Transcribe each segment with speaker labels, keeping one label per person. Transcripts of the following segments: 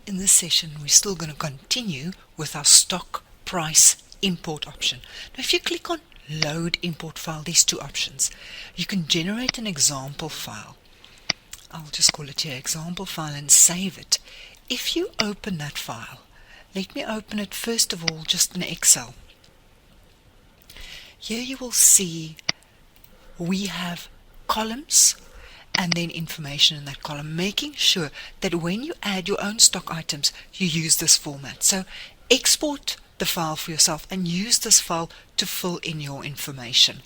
Speaker 1: In this session, we're still going to continue with our stock price import option. Now, if you click on Load Import File, these two options, you can generate an example file. I'll just call it here example file and save it. If you open that file, let me open it first of all just in Excel. Here you will see we have columns and then information in that column, making sure that when you add your own stock items, you use this format. So export the file for yourself and use this file to fill in your information.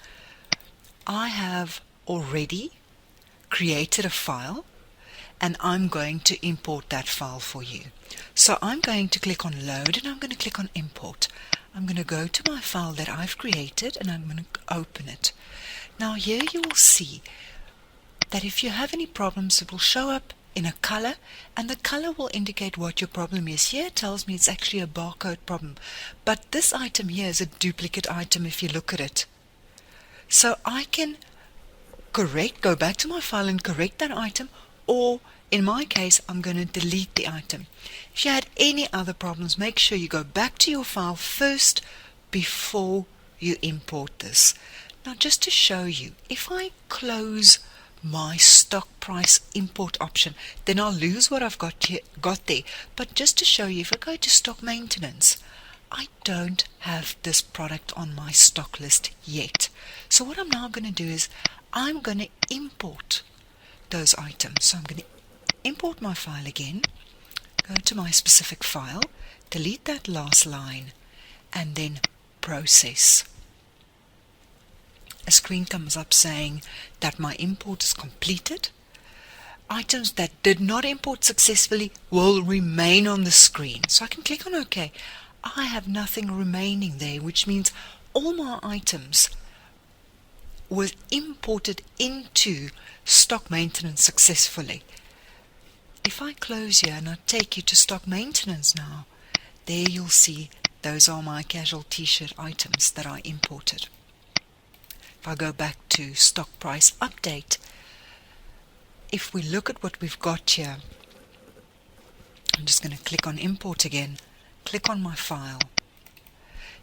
Speaker 1: I have already created a file and I'm going to import that file for you. So I'm going to click on Load and I'm going to click on Import. I'm going to go to my file that I've created and I'm going to open it. Now here you will see that if you have any problems, it will show up in a color, and the color will indicate what your problem is. Here it tells me it's actually a barcode problem, but this item here is a duplicate item if you look at it. So I can go back to my file and correct that item, or in my case, I'm going to delete the item. If you had any other problems, make sure you go back to your file first before you import this. Now, just to show you, if I close my stock price import option, then I'll lose what I've got there. But just to show you, if I go to stock maintenance, I don't have this product on my stock list yet. So what I'm now going to do is I'm going to import those items. So I'm going to import my file again, go to my specific file, delete that last line, and then process. A screen comes up saying that my import is completed. Items that did not import successfully will remain on the screen. So I can click on OK. I have nothing remaining there, which means all my items were imported into stock maintenance successfully. If I close here and I take you to stock maintenance now, there you'll see those are my casual t-shirt items that I imported. If I go back to stock price update, if we look at what we've got here, I'm just going to click on import again, click on my file.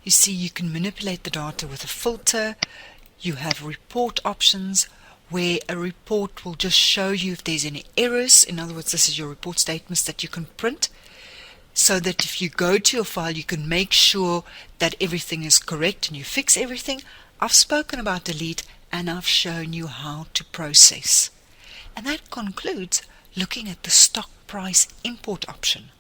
Speaker 1: You see you can manipulate the data with a filter. You have report options where a report will just show you if there's any errors. In other words, this is your report statements that you can print, so that if you go to your file, you can make sure that everything is correct and you fix everything. I've spoken about delete and I've shown you how to process. And that concludes looking at the stock price import option.